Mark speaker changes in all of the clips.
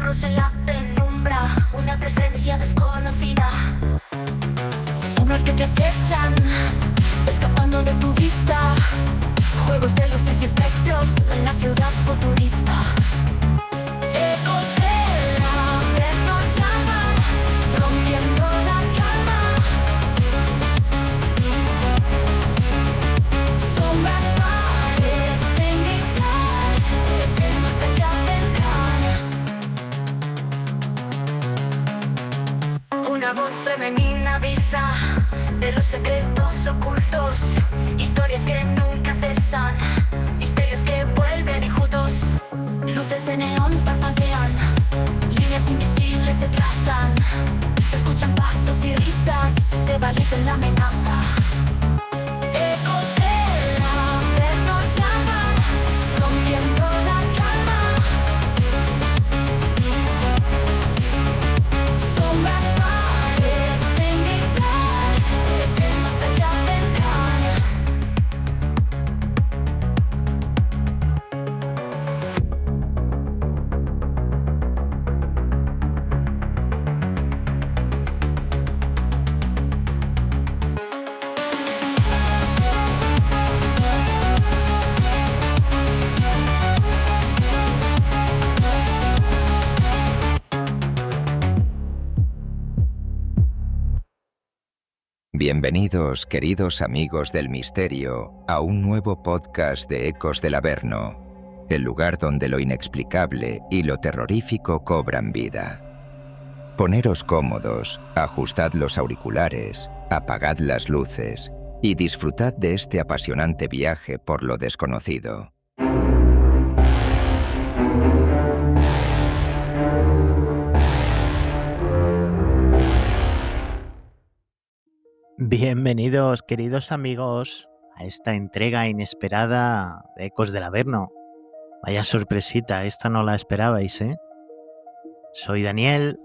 Speaker 1: susurros en la penumbra, una presencia desconocida. Sombras que te acechan, escapando de tu vista. Juegos de luces y espectros en la ciudad futurista. Ecos del averno llaman, rompiendo la calma. Sombras parecen gritar, desde más allá vendrán. Una voz femenina avisa de los secretos ocultos, historias que nunca cesan, misterios que vuelven enjutos. Luces de neón parpadean, líneas invisibles se trazan, se escuchan pasos y risas, se va la amenaza. Ecos del averno llaman, rompiendo la calma. Sombras parecen gritar, desde más allá vendrán.
Speaker 2: Bienvenidos, queridos amigos del misterio, a un nuevo podcast de Ecos del Averno, el lugar donde lo inexplicable y lo terrorífico cobran vida. Poneros cómodos, ajustad los auriculares, apagad las luces y disfrutad de este apasionante viaje por lo desconocido.
Speaker 3: Bienvenidos, queridos amigos, a esta entrega inesperada de Ecos del Averno. Vaya sorpresita, esta no la esperabais, ¿eh? Soy Daniel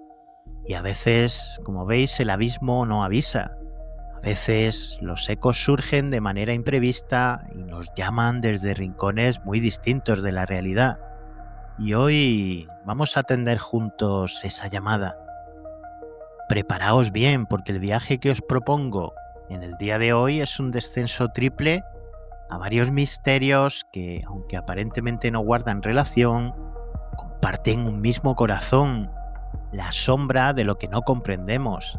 Speaker 3: y a veces, como veis, el abismo no avisa. A veces los ecos surgen de manera imprevista y nos llaman desde rincones muy distintos de la realidad. Y hoy vamos a atender juntos esa llamada. Preparaos bien, porque el viaje que os propongo en el día de hoy es un descenso triple a varios misterios que, aunque aparentemente no guardan relación, comparten un mismo corazón, la sombra de lo que no comprendemos.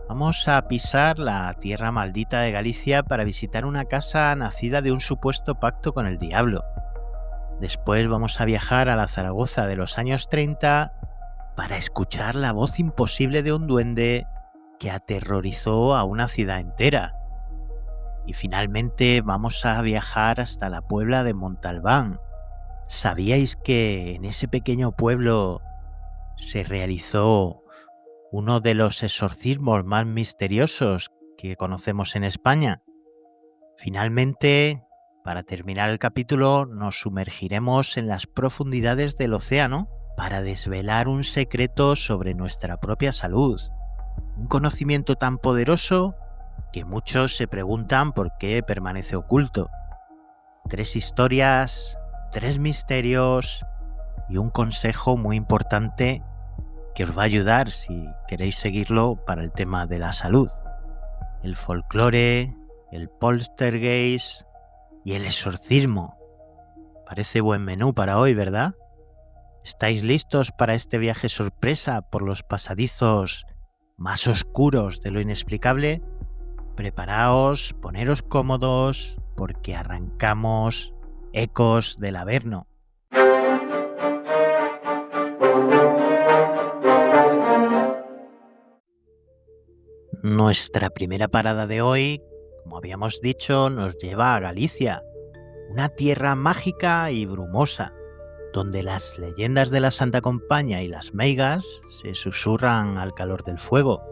Speaker 3: Vamos a pisar la tierra maldita de Galicia para visitar una casa nacida de un supuesto pacto con el diablo. Después vamos a viajar a la Zaragoza de los años 30 para escuchar la voz imposible de un duende que aterrorizó a una ciudad entera. Y finalmente vamos a viajar hasta la Puebla de Montalbán. ¿Sabíais que en ese pequeño pueblo se realizó uno de los exorcismos más misteriosos que conocemos en España? Finalmente, para terminar el capítulo, nos sumergiremos en las profundidades del océano para desvelar un secreto sobre nuestra propia salud. Un conocimiento tan poderoso que muchos se preguntan por qué permanece oculto. 3 historias, 3 misterios y un consejo muy importante que os va a ayudar si queréis seguirlo para el tema de la salud. El folclore, el poltergeist y el exorcismo. Parece buen menú para hoy, ¿verdad? ¿Estáis listos para este viaje sorpresa por los pasadizos más oscuros de lo inexplicable? Preparaos, poneros cómodos, porque arrancamos Ecos del Averno. Nuestra primera parada de hoy, como habíamos dicho, nos lleva a Galicia, una tierra mágica y brumosa, donde las leyendas de la Santa Compaña y las meigas se susurran al calor del fuego.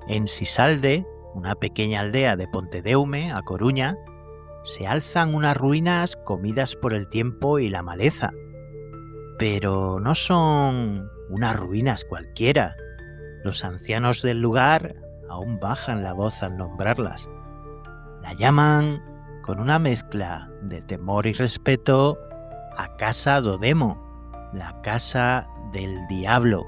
Speaker 3: En Sisalde, una pequeña aldea de Pontedeume, a Coruña, se alzan unas ruinas comidas por el tiempo y la maleza. Pero no son unas ruinas cualquiera. Los ancianos del lugar aún bajan la voz al nombrarlas. La llaman, con una mezcla de temor y respeto, a Casa do Demo, la casa del diablo.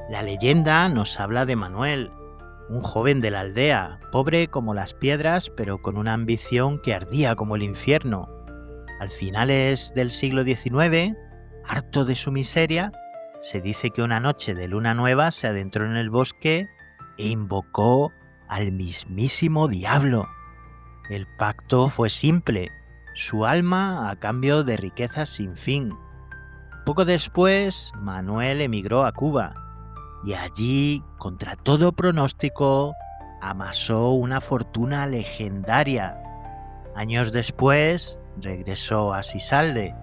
Speaker 3: La leyenda nos habla de Manuel, un joven de la aldea, pobre como las piedras, pero con una ambición que ardía como el infierno. Al finales del siglo XIX, harto de su miseria, se dice que una noche de luna nueva se adentró en el bosque e invocó al mismísimo diablo. El pacto fue simple, su alma a cambio de riquezas sin fin. Poco después, Manuel emigró a Cuba y allí, contra todo pronóstico, amasó una fortuna legendaria. Años después, regresó a Sisalde,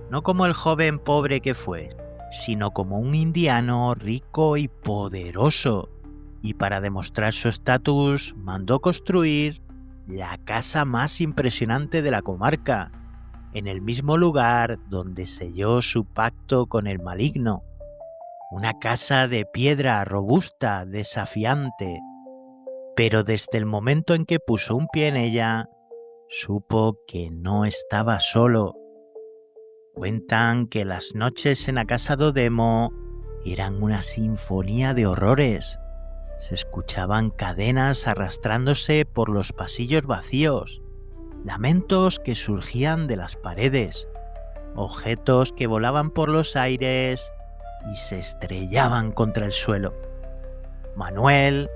Speaker 3: no como el joven pobre que fue, sino como un indiano rico y poderoso, y para demostrar su estatus mandó construir la casa más impresionante de la comarca, en el mismo lugar donde selló su pacto con el maligno. Una casa de piedra robusta, desafiante, pero desde el momento en que puso un pie en ella, supo que no estaba solo. Cuentan que las noches en la casa Dodemo eran una sinfonía de horrores. Se escuchaban cadenas arrastrándose por los pasillos vacíos, lamentos que surgían de las paredes, objetos que volaban por los aires y se estrellaban contra el suelo. Manuel,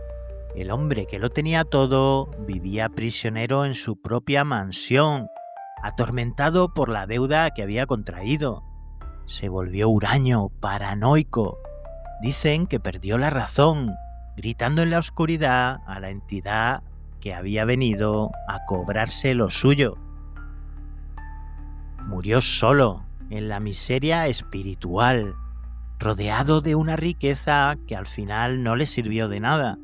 Speaker 3: el hombre que lo tenía todo, vivía prisionero en su propia mansión, atormentado por la deuda que había contraído. Se volvió huraño, paranoico. Dicen que perdió la razón, gritando en la oscuridad a la entidad que había venido a cobrarse lo suyo. Murió solo, en la miseria espiritual, rodeado de una riqueza que al final no le sirvió de nada.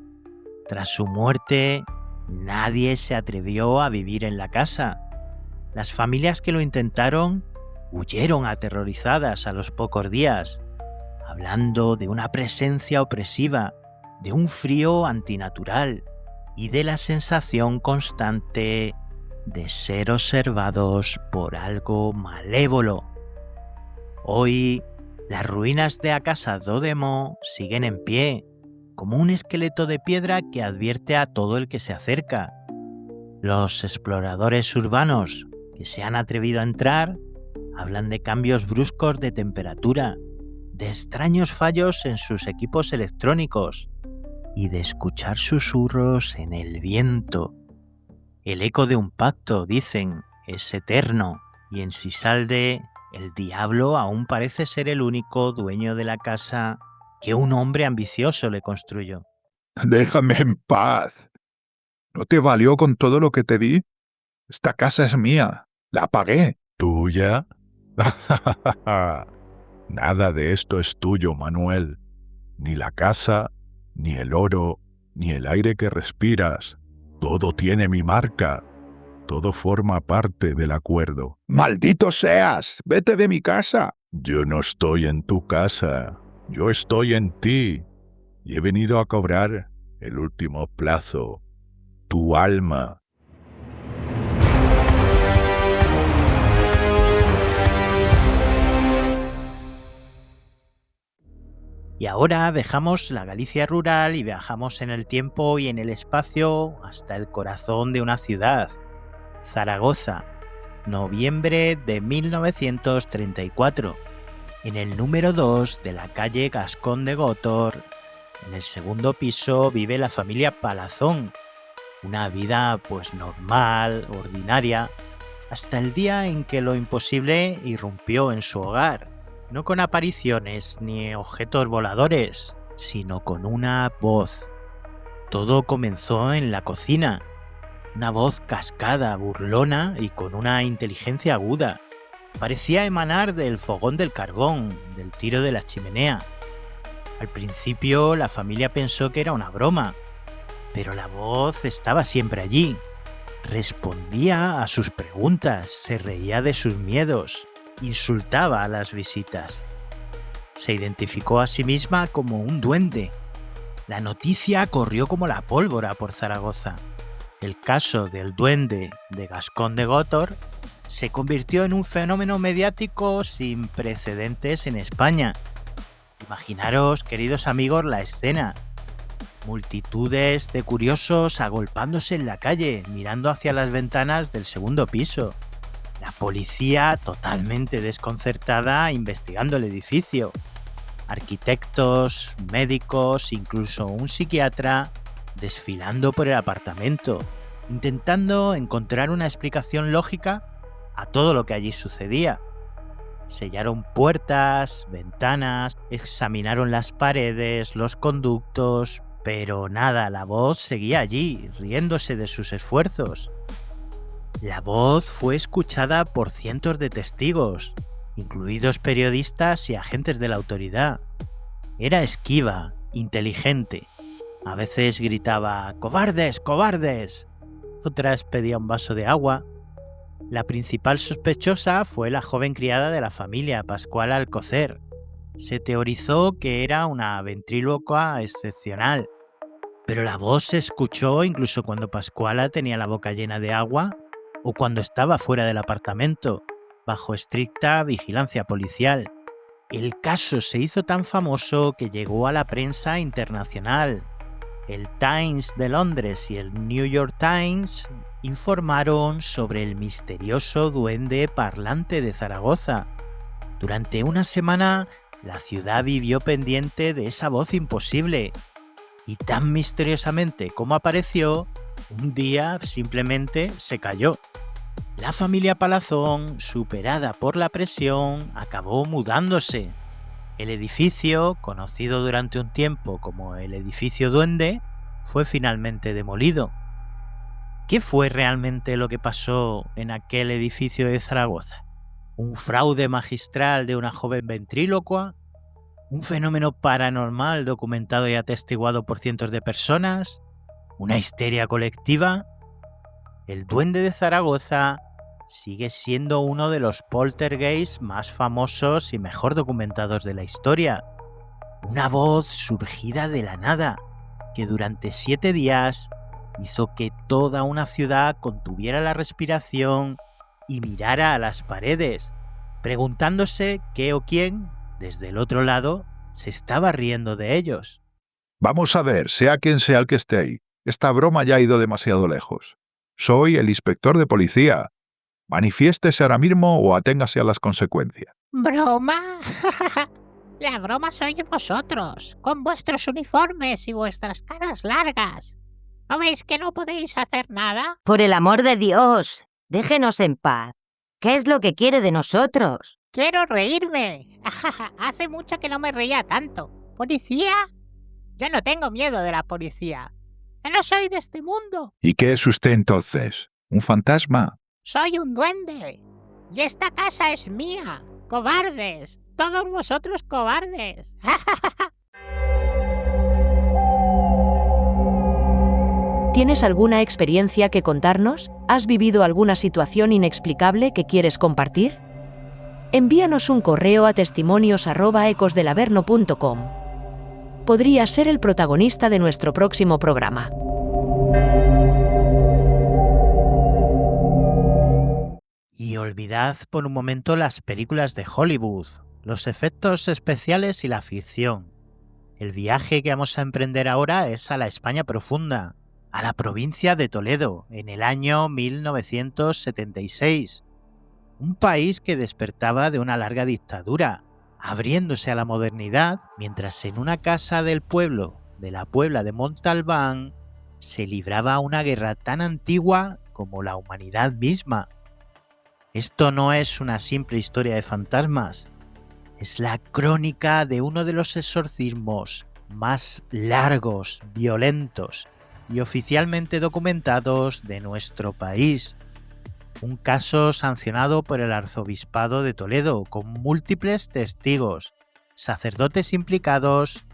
Speaker 3: Tras su muerte, nadie se atrevió a vivir en la casa. Las familias que lo intentaron huyeron aterrorizadas a los pocos días, hablando de una presencia opresiva, de un frío antinatural y de la sensación constante de ser observados por algo malévolo. Hoy, las ruinas de la casa Dodemo siguen en pie, como un esqueleto de piedra que advierte a todo el que se acerca. Los exploradores urbanos que se han atrevido a entrar hablan de cambios bruscos de temperatura, de extraños fallos en sus equipos electrónicos y de escuchar susurros en el viento. El eco de un pacto, dicen, es eterno, y en Sisalde el diablo aún parece ser el único dueño de la casa que un hombre ambicioso le construyó.
Speaker 4: Déjame en paz. ¿No te valió con todo lo que te di? Esta casa es mía. La pagué.
Speaker 5: ¿Tuya? Nada de esto es tuyo, Manuel. Ni la casa, ni el oro, ni el aire que respiras. Todo tiene mi marca. Todo forma parte del acuerdo.
Speaker 4: ¡Maldito seas! ¡Vete de mi casa!
Speaker 5: Yo no estoy en tu casa. Yo estoy en ti. Y he venido a cobrar el último plazo. Tu alma.
Speaker 3: Y ahora dejamos la Galicia rural y viajamos en el tiempo y en el espacio hasta el corazón de una ciudad, Zaragoza, noviembre de 1934, en el número 2 de la calle Gascón de Gótor. En el segundo piso vive la familia Palazón, una vida pues normal, ordinaria, hasta el día en que lo imposible irrumpió en su hogar. No con apariciones ni objetos voladores, sino con una voz. Todo comenzó en la cocina. Una voz cascada, burlona y con una inteligencia aguda. Parecía emanar del fogón del carbón, del tiro de la chimenea. Al principio la familia pensó que era una broma, pero la voz estaba siempre allí. Respondía a sus preguntas, se reía de sus miedos. Insultaba a las visitas. Se identificó a sí misma como un duende. La noticia corrió como la pólvora por Zaragoza. El caso del duende de Gascón de Gótor se convirtió en un fenómeno mediático sin precedentes en España. Imaginaros, queridos amigos, la escena. Multitudes de curiosos agolpándose en la calle, mirando hacia las ventanas del segundo piso. La policía totalmente desconcertada investigando el edificio. Arquitectos, médicos, incluso un psiquiatra desfilando por el apartamento, intentando encontrar una explicación lógica a todo lo que allí sucedía. Sellaron puertas, ventanas, examinaron las paredes, los conductos, pero nada, la voz seguía allí, riéndose de sus esfuerzos. La voz fue escuchada por cientos de testigos, incluidos periodistas y agentes de la autoridad. Era esquiva, inteligente. A veces gritaba «¡Cobardes, cobardes!». Otras pedía un vaso de agua. La principal sospechosa fue la joven criada de la familia, Pascuala Alcocer. Se teorizó que era una ventrílocua excepcional, pero la voz se escuchó incluso cuando Pascuala tenía la boca llena de agua o cuando estaba fuera del apartamento, bajo estricta vigilancia policial. El caso se hizo tan famoso que llegó a la prensa internacional. El Times de Londres y el New York Times informaron sobre el misterioso duende parlante de Zaragoza. Durante una semana, la ciudad vivió pendiente de esa voz imposible. Y tan misteriosamente como apareció, un día simplemente se cayó. La familia Palazón, superada por la presión, acabó mudándose. El edificio, conocido durante un tiempo como el edificio Duende, fue finalmente demolido. ¿Qué fue realmente lo que pasó en aquel edificio de Zaragoza? ¿Un fraude magistral de una joven ventrílocua? ¿Un fenómeno paranormal documentado y atestiguado por cientos de personas? ¿Una histeria colectiva? El Duende de Zaragoza sigue siendo uno de los poltergeists más famosos y mejor documentados de la historia. Una voz surgida de la nada, que durante 7 días hizo que toda una ciudad contuviera la respiración y mirara a las paredes, preguntándose qué o quién, desde el otro lado, se estaba riendo de ellos.
Speaker 4: Vamos a ver, sea quien sea el que esté ahí. Esta broma ya ha ido demasiado lejos. Soy el inspector de policía. Manifiéstese ahora mismo o aténgase a las consecuencias.
Speaker 6: ¿Broma? La broma sois vosotros, con vuestros uniformes y vuestras caras largas. ¿No veis que no podéis hacer nada?
Speaker 7: Por el amor de Dios, déjenos en paz. ¿Qué es lo que quiere de nosotros?
Speaker 6: ¡Quiero reírme! Hace mucho que no me reía tanto. ¿Policía? Yo no tengo miedo de la policía. Yo no soy de este mundo.
Speaker 4: ¿Y qué es usted entonces? ¿Un fantasma?
Speaker 6: Soy un duende. Y esta casa es mía. ¡Cobardes! ¡Todos vosotros cobardes!
Speaker 8: ¿Tienes alguna experiencia que contarnos? ¿Has vivido alguna situación inexplicable que quieres compartir? Envíanos un correo a testimonios@ecosdelaverno.com. Podrías ser el protagonista de nuestro próximo programa.
Speaker 3: Y olvidad por un momento las películas de Hollywood, los efectos especiales y la ficción. El viaje que vamos a emprender ahora es a la España profunda, a la provincia de Toledo, en el año 1976. Un país que despertaba de una larga dictadura, abriéndose a la modernidad, mientras en una casa del pueblo de la Puebla de Montalbán se libraba una guerra tan antigua como la humanidad misma. Esto no es una simple historia de fantasmas, es la crónica de uno de los exorcismos más largos, violentos y oficialmente documentados de nuestro país. Un caso sancionado por el Arzobispado de Toledo, con múltiples testigos, sacerdotes implicados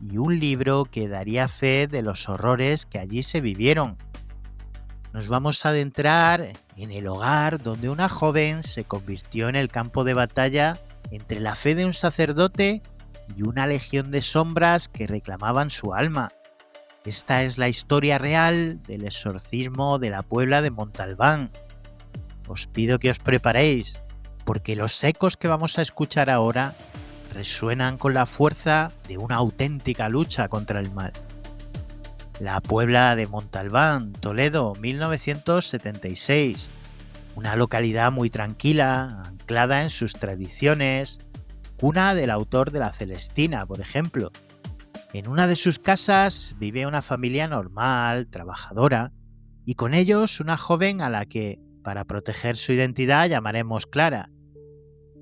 Speaker 3: y un libro que daría fe de los horrores que allí se vivieron. Nos vamos a adentrar en el hogar donde una joven se convirtió en el campo de batalla entre la fe de un sacerdote y una legión de sombras que reclamaban su alma. Esta es la historia real del exorcismo de la Puebla de Montalbán. os pido que os preparéis, porque los ecos que vamos a escuchar ahora resuenan con la fuerza de una auténtica lucha contra el mal. La Puebla de Montalbán, Toledo, 1976. Una localidad muy tranquila, anclada en sus tradiciones, cuna del autor de La Celestina, por ejemplo. En una de sus casas vive una familia normal, trabajadora, y con ellos una joven a la que, para proteger su identidad, llamaremos Clara.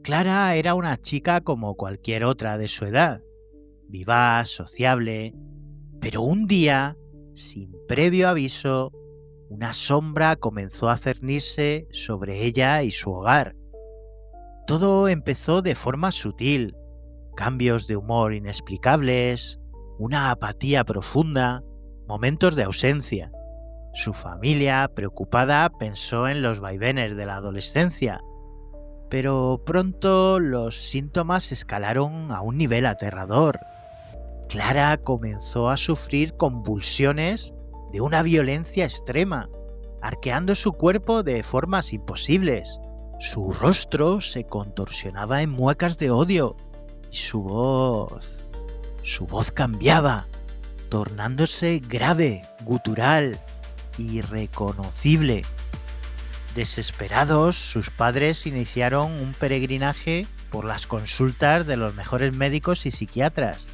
Speaker 3: Clara era una chica como cualquier otra de su edad, vivaz, sociable, pero un día, sin previo aviso, una sombra comenzó a cernirse sobre ella y su hogar. Todo empezó de forma sutil, cambios de humor inexplicables, una apatía profunda, momentos de ausencia. Su familia, preocupada, pensó en los vaivenes de la adolescencia, pero pronto los síntomas escalaron a un nivel aterrador. Clara comenzó a sufrir convulsiones de una violencia extrema, arqueando su cuerpo de formas imposibles. Su rostro se contorsionaba en muecas de odio y su voz cambiaba, tornándose grave, gutural, irreconocible. Desesperados, sus padres iniciaron un peregrinaje por las consultas de los mejores médicos y psiquiatras.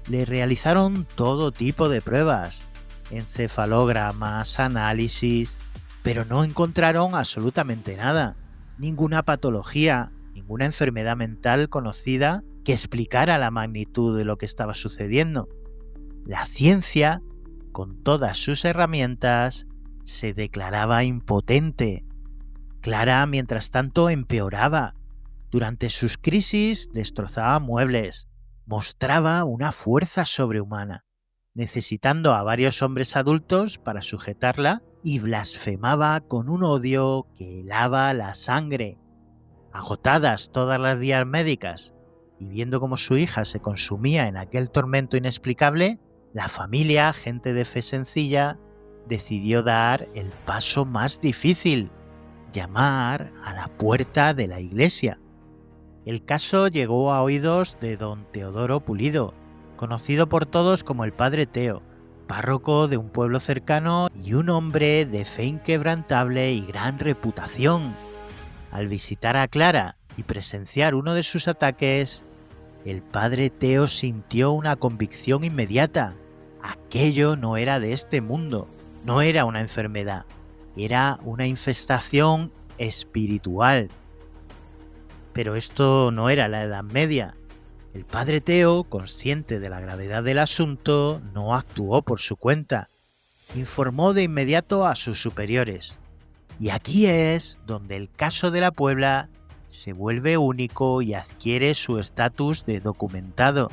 Speaker 3: Le realizaron todo tipo de pruebas, encefalogramas, análisis, pero no encontraron absolutamente nada, ninguna patología, ninguna enfermedad mental conocida que explicara la magnitud de lo que estaba sucediendo. La ciencia, con todas sus herramientas, se declaraba impotente. Clara, mientras tanto, empeoraba. Durante sus crisis destrozaba muebles, mostraba una fuerza sobrehumana, necesitando a varios hombres adultos para sujetarla, y blasfemaba con un odio que helaba la sangre. Agotadas todas las vías médicas y viendo cómo su hija se consumía en aquel tormento inexplicable, la familia, gente de fe sencilla, decidió dar el paso más difícil: llamar a la puerta de la iglesia. El caso llegó a oídos de don Teodoro Pulido, conocido por todos como el Padre Teo, párroco de un pueblo cercano y un hombre de fe inquebrantable y gran reputación. Al visitar a Clara y presenciar uno de sus ataques, el Padre Teo sintió una convicción inmediata. Aquello no era de este mundo, no era una enfermedad, era una infestación espiritual. Pero esto no era la Edad Media. El Padre Teo, consciente de la gravedad del asunto, no actuó por su cuenta. Informó de inmediato a sus superiores. Y aquí es donde el caso de la Puebla se vuelve único y adquiere su estatus de documentado.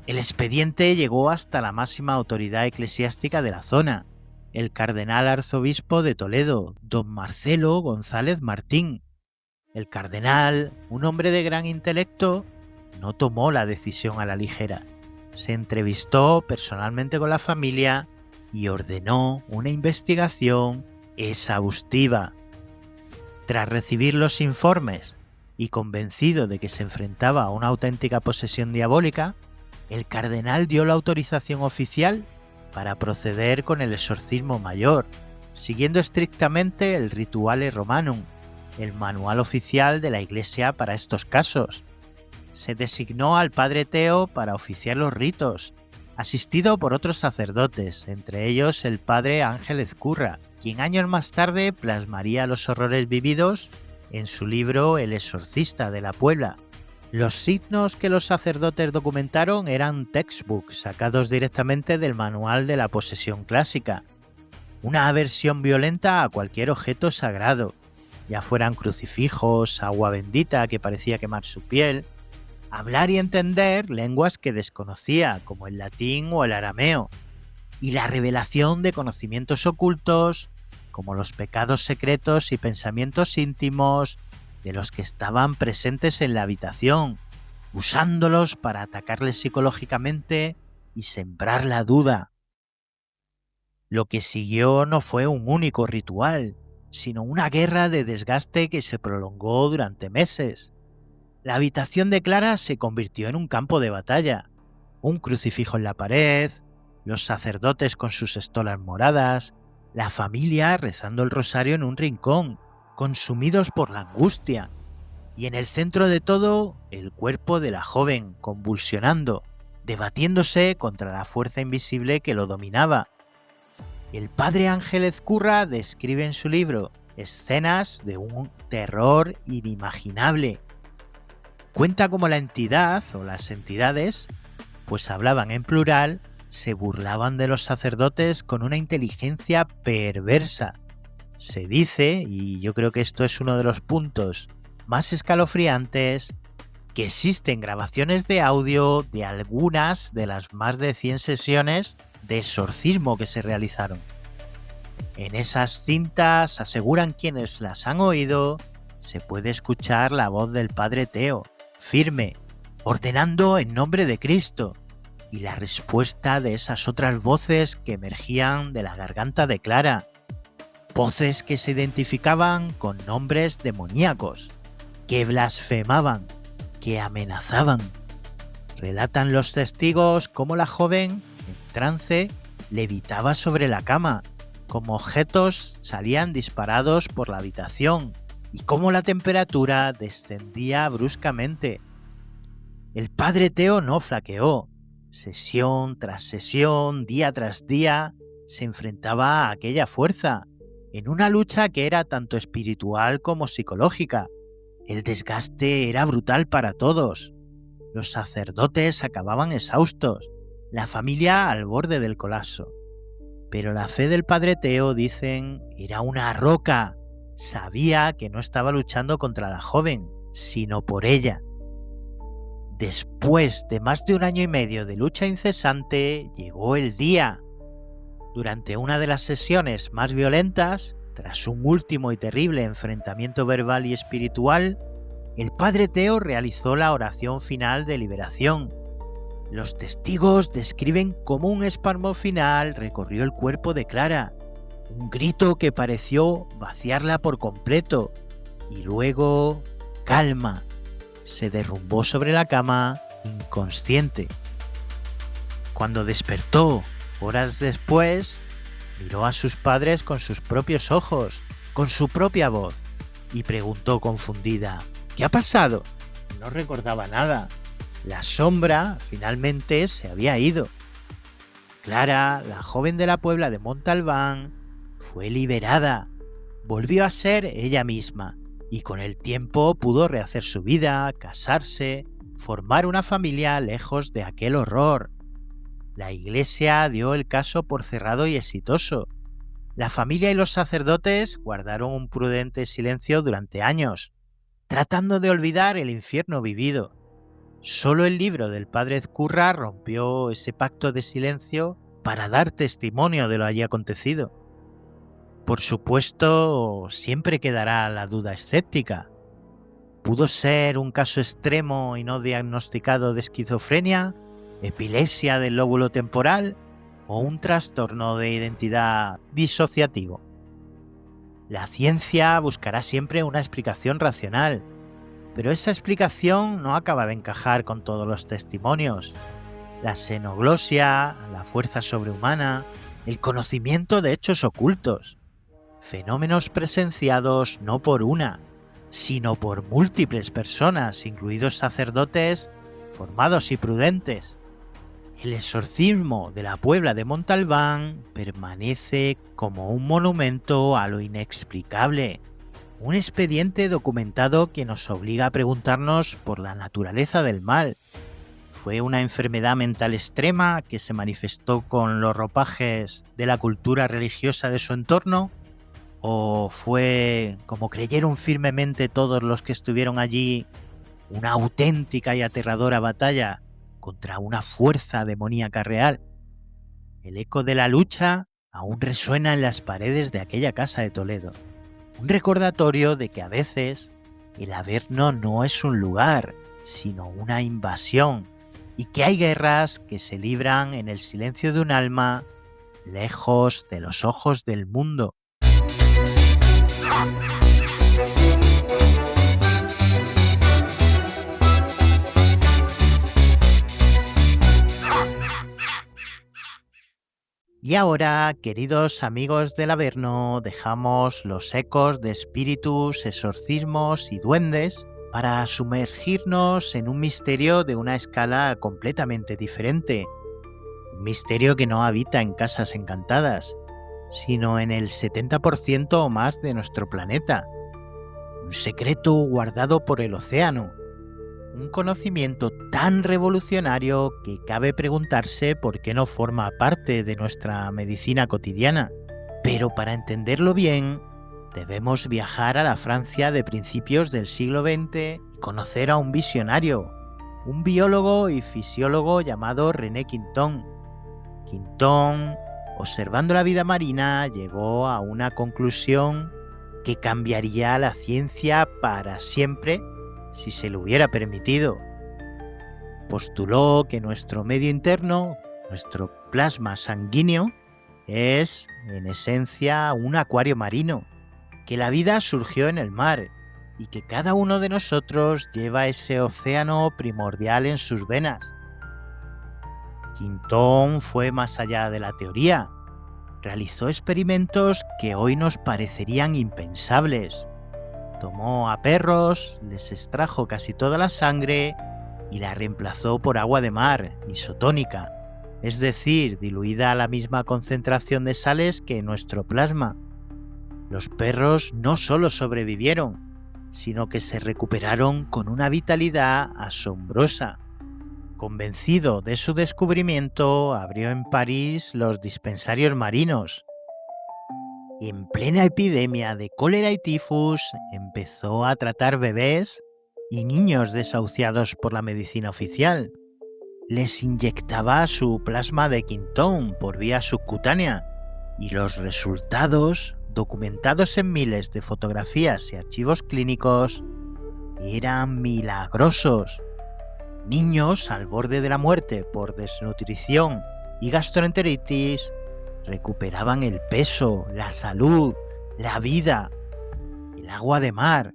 Speaker 3: El expediente llegó hasta la máxima autoridad eclesiástica de la zona, el cardenal arzobispo de Toledo, don Marcelo González Martín. El cardenal, un hombre de gran intelecto, no tomó la decisión a la ligera. Se entrevistó personalmente con la familia y ordenó una investigación exhaustiva. Tras recibir los informes y convencido de que se enfrentaba a una auténtica posesión diabólica, el cardenal dio la autorización oficial para proceder con el exorcismo mayor, siguiendo estrictamente el Rituale Romanum, el manual oficial de la Iglesia para estos casos. Se designó al Padre Teo para oficiar los ritos, asistido por otros sacerdotes, entre ellos el Padre Ángel Ezcurra, quien años más tarde plasmaría los horrores vividos en su libro El exorcista de la Puebla. Los signos que los sacerdotes documentaron eran textbooks sacados directamente del manual de la posesión clásica, una aversión violenta a cualquier objeto sagrado, ya fueran crucifijos, agua bendita que parecía quemar su piel, hablar y entender lenguas que desconocía, como el latín o el arameo, y la revelación de conocimientos ocultos, como los pecados secretos y pensamientos íntimos de los que estaban presentes en la habitación, usándolos para atacarles psicológicamente y sembrar la duda. Lo que siguió no fue un único ritual, sino una guerra de desgaste que se prolongó durante meses. La habitación de Clara se convirtió en un campo de batalla. Un crucifijo en la pared, los sacerdotes con sus estolas moradas, la familia rezando el rosario en un rincón, consumidos por la angustia. Y en el centro de todo, el cuerpo de la joven, convulsionando, debatiéndose contra la fuerza invisible que lo dominaba. El padre Ángel Ezcurra describe en su libro escenas de un terror inimaginable. Cuenta cómo la entidad o las entidades, pues hablaban en plural, se burlaban de los sacerdotes con una inteligencia perversa. Se dice, y yo creo que esto es uno de los puntos más escalofriantes, que existen grabaciones de audio de algunas de las más de 100 sesiones de exorcismo que se realizaron. En esas cintas, aseguran quienes las han oído, se puede escuchar la voz del padre Teo, firme, ordenando en nombre de Cristo, y la respuesta de esas otras voces que emergían de la garganta de Clara, voces que se identificaban con nombres demoníacos, que blasfemaban, que amenazaban. Relatan los testigos cómo la joven, en trance, levitaba sobre la cama, cómo objetos salían disparados por la habitación y cómo la temperatura descendía bruscamente. El padre Teo no flaqueó. Sesión tras sesión, día tras día, se enfrentaba a aquella fuerza, en una lucha que era tanto espiritual como psicológica. El desgaste era brutal para todos. Los sacerdotes acababan exhaustos, la familia al borde del colapso. Pero la fe del padre Teo, dicen, era una roca. Sabía que no estaba luchando contra la joven, sino por ella. Después de más de 1 año y medio de lucha incesante, llegó el día. Durante una de las sesiones más violentas, tras un último y terrible enfrentamiento verbal y espiritual, el padre Teo realizó la oración final de liberación. Los testigos describen cómo un espasmo final recorrió el cuerpo de Clara, un grito que pareció vaciarla por completo, y luego, calma, se derrumbó sobre la cama, inconsciente. Cuando despertó, horas después, miró a sus padres con sus propios ojos, con su propia voz, y preguntó confundida: ¿qué ha pasado? No recordaba nada. La sombra finalmente se había ido. Clara, la joven de la Puebla de Montalbán, fue liberada. Volvió a ser ella misma y con el tiempo pudo rehacer su vida, casarse, formar una familia lejos de aquel horror. La Iglesia dio el caso por cerrado y exitoso. La familia y los sacerdotes guardaron un prudente silencio durante años, tratando de olvidar el infierno vivido. Solo el libro del padre Ezcurra rompió ese pacto de silencio para dar testimonio de lo allí acontecido. Por supuesto, siempre quedará la duda escéptica. ¿Pudo ser un caso extremo y no diagnosticado de esquizofrenia, epilepsia del lóbulo temporal o un trastorno de identidad disociativo? La ciencia buscará siempre una explicación racional, pero esa explicación no acaba de encajar con todos los testimonios. La xenoglosia, la fuerza sobrehumana, el conocimiento de hechos ocultos, fenómenos presenciados no por una, sino por múltiples personas, incluidos sacerdotes formados y prudentes. El exorcismo de la Puebla de Montalbán permanece como un monumento a lo inexplicable, un expediente documentado que nos obliga a preguntarnos por la naturaleza del mal. ¿Fue una enfermedad mental extrema que se manifestó con los ropajes de la cultura religiosa de su entorno? ¿O fue, como creyeron firmemente todos los que estuvieron allí, una auténtica y aterradora batalla contra una fuerza demoníaca real? El eco de la lucha aún resuena en las paredes de aquella casa de Toledo. Un recordatorio de que a veces el Averno no es un lugar, sino una invasión, y que hay guerras que se libran en el silencio de un alma, lejos de los ojos del mundo. Y ahora, queridos amigos del Averno, dejamos los ecos de espíritus, exorcismos y duendes para sumergirnos en un misterio de una escala completamente diferente. Un misterio que no habita en casas encantadas, sino en el 70% o más de nuestro planeta. Un secreto guardado por el océano. Un conocimiento tan revolucionario que cabe preguntarse por qué no forma parte de nuestra medicina cotidiana. Pero para entenderlo bien, debemos viajar a la Francia de principios del siglo XX y conocer a un visionario, un biólogo y fisiólogo llamado René Quinton. Quinton, observando la vida marina, llegó a una conclusión que cambiaría la ciencia para siempre si se lo hubiera permitido. Postuló que nuestro medio interno, nuestro plasma sanguíneo, es, en esencia, un acuario marino, que la vida surgió en el mar y que cada uno de nosotros lleva ese océano primordial en sus venas. Quinton fue más allá de la teoría. Realizó experimentos que hoy nos parecerían impensables. Tomó a perros, les extrajo casi toda la sangre y la reemplazó por agua de mar, isotónica, es decir, diluida a la misma concentración de sales que nuestro plasma. Los perros no solo sobrevivieron, sino que se recuperaron con una vitalidad asombrosa. Convencido de su descubrimiento, abrió en París los dispensarios marinos. En plena epidemia de cólera y tifus, empezó a tratar bebés y niños desahuciados por la medicina oficial. Les inyectaba su plasma de Quinton por vía subcutánea y los resultados, documentados en miles de fotografías y archivos clínicos, eran milagrosos. Niños al borde de la muerte por desnutrición y gastroenteritis recuperaban el peso, la salud, la vida. El agua de mar,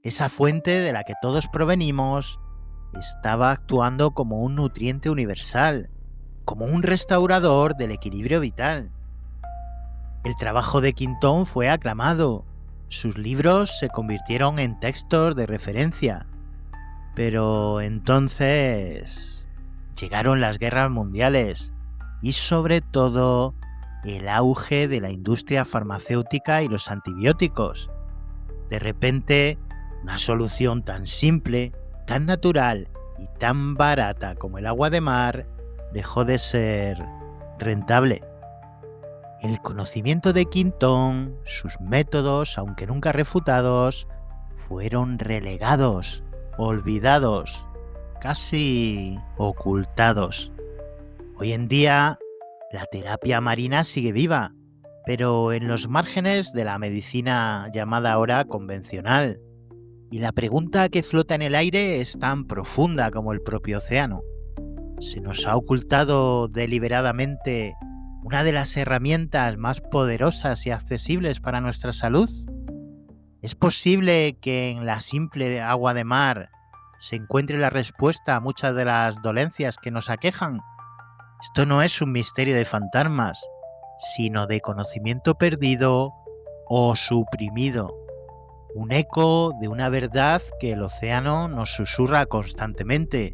Speaker 3: esa fuente de la que todos provenimos, estaba actuando como un nutriente universal, como un restaurador del equilibrio vital. El trabajo de Quinton fue aclamado. Sus libros se convirtieron en textos de referencia. Pero entonces llegaron las guerras mundiales y sobre todo el auge de la industria farmacéutica y los antibióticos. De repente, una solución tan simple, tan natural y tan barata como el agua de mar dejó de ser rentable. El conocimiento de Quinton, sus métodos, aunque nunca refutados, fueron relegados, olvidados, casi ocultados. Hoy en día, la terapia marina sigue viva, pero en los márgenes de la medicina llamada ahora convencional. Y la pregunta que flota en el aire es tan profunda como el propio océano. ¿Se nos ha ocultado deliberadamente una de las herramientas más poderosas y accesibles para nuestra salud? ¿Es posible que en la simple agua de mar se encuentre la respuesta a muchas de las dolencias que nos aquejan? Esto no es un misterio de fantasmas, sino de conocimiento perdido o suprimido. Un eco de una verdad que el océano nos susurra constantemente,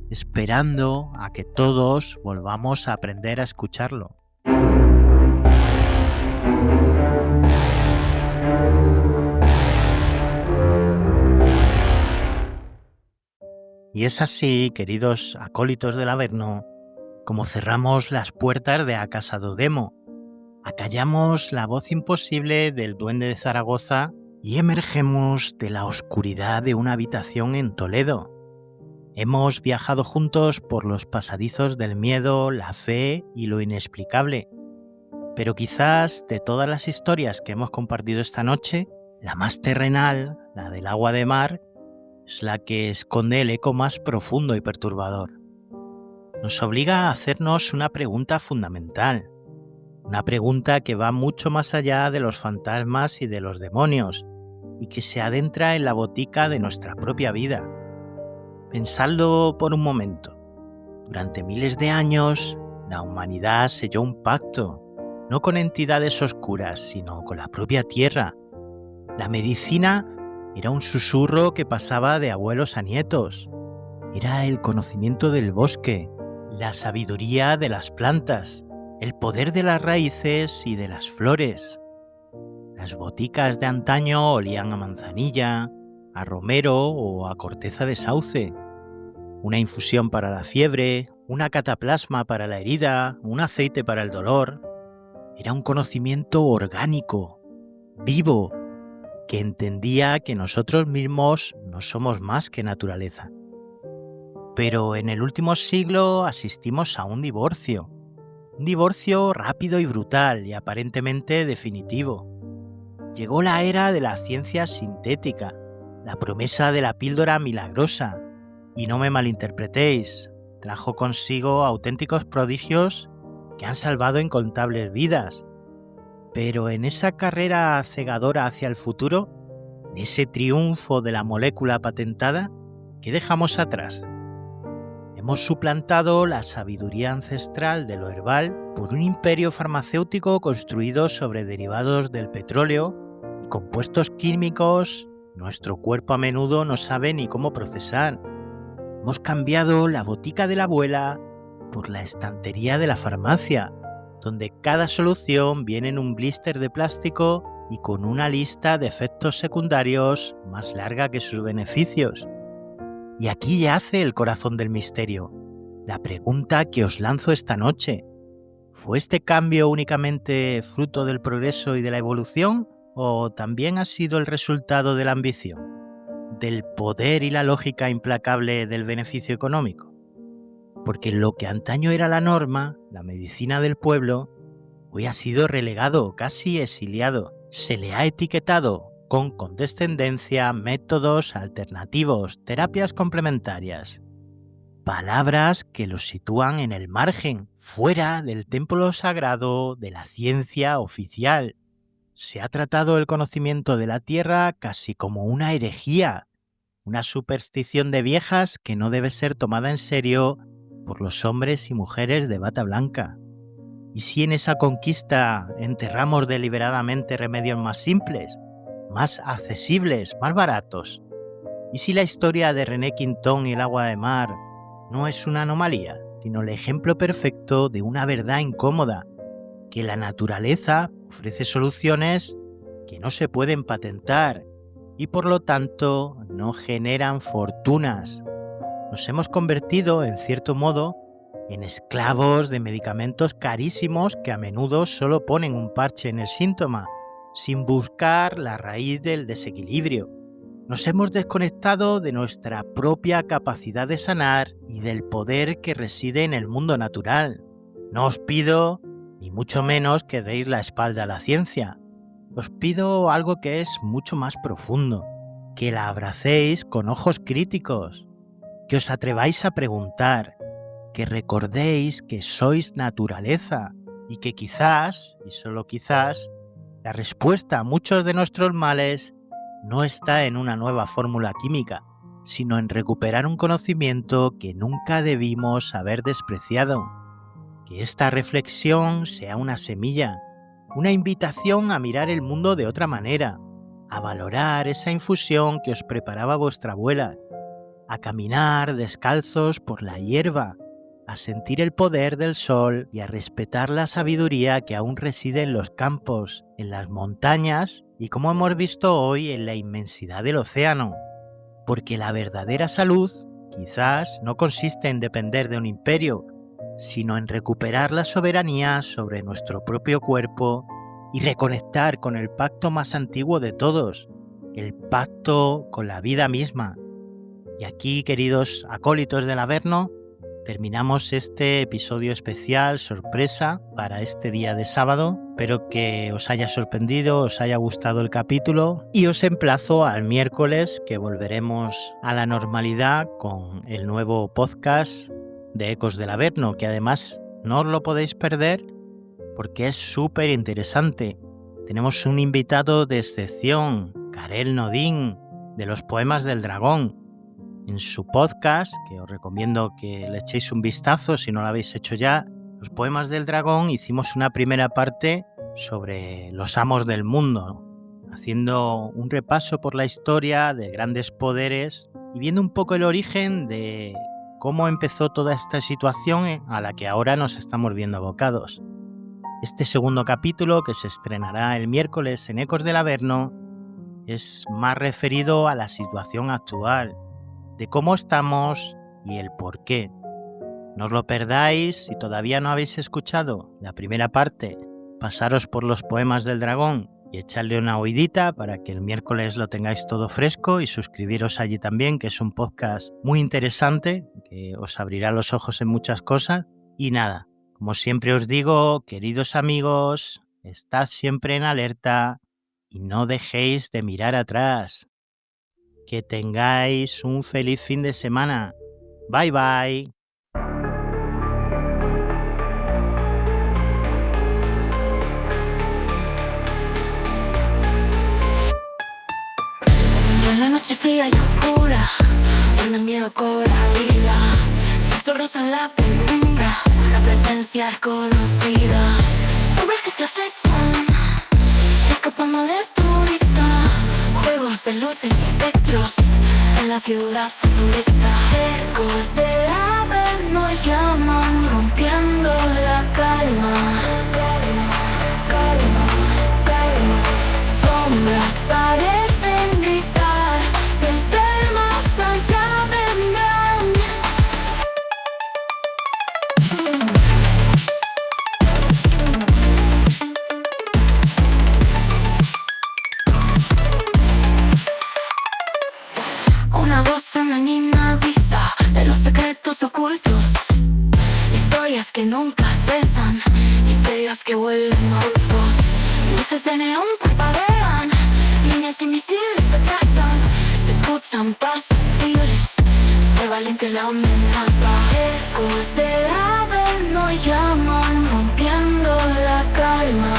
Speaker 3: esperando a que todos volvamos a aprender a escucharlo. Y es así, queridos acólitos del Averno, como cerramos las puertas de A Casa do Demo, acallamos la voz imposible del duende de Zaragoza y emergemos de la oscuridad de una habitación en Toledo. Hemos viajado juntos por los pasadizos del miedo, la fe y lo inexplicable. Pero quizás de todas las historias que hemos compartido esta noche, la más terrenal, la del agua de mar, es la que esconde el eco más profundo y perturbador. Nos obliga a hacernos una pregunta fundamental. Una pregunta que va mucho más allá de los fantasmas y de los demonios, y que se adentra en la botica de nuestra propia vida. Pensadlo por un momento. Durante miles de años, la humanidad selló un pacto, no con entidades oscuras, sino con la propia tierra. La medicina era un susurro que pasaba de abuelos a nietos. Era el conocimiento del bosque, la sabiduría de las plantas, el poder de las raíces y de las flores. Las boticas de antaño olían a manzanilla, a romero o a corteza de sauce. Una infusión para la fiebre, una cataplasma para la herida, un aceite para el dolor. Era un conocimiento orgánico, vivo, que entendía que nosotros mismos no somos más que naturaleza. Pero en el último siglo asistimos a un divorcio rápido y brutal y aparentemente definitivo. Llegó la era de la ciencia sintética, la promesa de la píldora milagrosa, y no me malinterpretéis, trajo consigo auténticos prodigios que han salvado incontables vidas. Pero en esa carrera cegadora hacia el futuro, en ese triunfo de la molécula patentada, ¿qué dejamos atrás? Hemos suplantado la sabiduría ancestral de lo herbal por un imperio farmacéutico construido sobre derivados del petróleo y compuestos químicos. Nuestro cuerpo a menudo no sabe ni cómo procesar. Hemos cambiado la botica de la abuela por la estantería de la farmacia, donde cada solución viene en un blister de plástico y con una lista de efectos secundarios más larga que sus beneficios. Y aquí yace el corazón del misterio. La pregunta que os lanzo esta noche: ¿fue este cambio únicamente fruto del progreso y de la evolución? ¿O también ha sido el resultado de la ambición, del poder y la lógica implacable del beneficio económico? Porque lo que antaño era la norma, la medicina del pueblo, hoy ha sido relegado, casi exiliado. Se le ha etiquetado con condescendencia métodos alternativos, terapias complementarias. Palabras que los sitúan en el margen, fuera del templo sagrado de la ciencia oficial. Se ha tratado el conocimiento de la Tierra casi como una herejía, una superstición de viejas que no debe ser tomada en serio por los hombres y mujeres de bata blanca. ¿Y si en esa conquista enterramos deliberadamente remedios más simples, más accesibles, más baratos? ¿Y si la historia de René Quintón y el agua de mar no es una anomalía, sino el ejemplo perfecto de una verdad incómoda, que la naturaleza ofrece soluciones que no se pueden patentar y por lo tanto no generan fortunas? Nos hemos convertido, en cierto modo, en esclavos de medicamentos carísimos que a menudo solo ponen un parche en el síntoma, sin buscar la raíz del desequilibrio. Nos hemos desconectado de nuestra propia capacidad de sanar y del poder que reside en el mundo natural. No os pido, ni mucho menos, que deis la espalda a la ciencia. Os pido algo que es mucho más profundo, que la abracéis con ojos críticos, que os atreváis a preguntar, que recordéis que sois naturaleza y que quizás, y solo quizás, la respuesta a muchos de nuestros males no está en una nueva fórmula química, sino en recuperar un conocimiento que nunca debimos haber despreciado. Que esta reflexión sea una semilla, una invitación a mirar el mundo de otra manera, a valorar esa infusión que os preparaba vuestra abuela, a caminar descalzos por la hierba, a sentir el poder del sol y a respetar la sabiduría que aún reside en los campos, en las montañas y, como hemos visto hoy, en la inmensidad del océano. Porque la verdadera salud quizás no consiste en depender de un imperio, sino en recuperar la soberanía sobre nuestro propio cuerpo y reconectar con el pacto más antiguo de todos, el pacto con la vida misma. Y aquí, queridos acólitos del Averno, terminamos este episodio especial sorpresa para este día de sábado. Espero que os haya sorprendido, os haya gustado el capítulo y os emplazo al miércoles, que volveremos a la normalidad con el nuevo podcast de Ecos del Averno, que además no os lo podéis perder porque es súper interesante. Tenemos un invitado de excepción, Karel Nodin, de los Poemas del Dragón. En su podcast, que os recomiendo que le echéis un vistazo si no lo habéis hecho ya, Los Poemas del Dragón, hicimos una primera parte sobre los amos del mundo, haciendo un repaso por la historia de grandes poderes y viendo un poco el origen de cómo empezó toda esta situación a la que ahora nos estamos viendo abocados. Este segundo capítulo, que se estrenará el miércoles en Ecos del Averno, es más referido a la situación actual, de cómo estamos y el por qué. No os lo perdáis. Si todavía no habéis escuchado la primera parte, pasaros por Los Poemas del Dragón y echarle una oidita para que el miércoles lo tengáis todo fresco, y suscribiros allí también, que es un podcast muy interesante que os abrirá los ojos en muchas cosas. Y nada, como siempre os digo, queridos amigos, estad siempre en alerta y no dejéis de mirar atrás. Que tengáis un feliz fin de semana. Bye bye.
Speaker 1: En la noche fría y oscura, donde el miedo cobra vida, susurros en la penumbra, la presencia es conocida. Sombras que te acechan, escapando de tu vista, juegos de luces y espectros en la ciudad futurista. Ecos del Averno llaman, rompiendo la calma. Sombras parecen gritar, desde el más allá vendrán. Una voz femenina avisa de los secretos ocultos, historias que nunca cesan, misterios que vuelven ocultos. Luces de neón parpadean, líneas invisibles se trazan, se escuchan pasos libres, se valiente la amenaza. Ecos del Averno llaman, rompiendo la calma.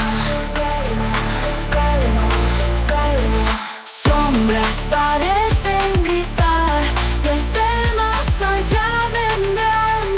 Speaker 1: Sombras parecen gritar, desde el más allá vendrán.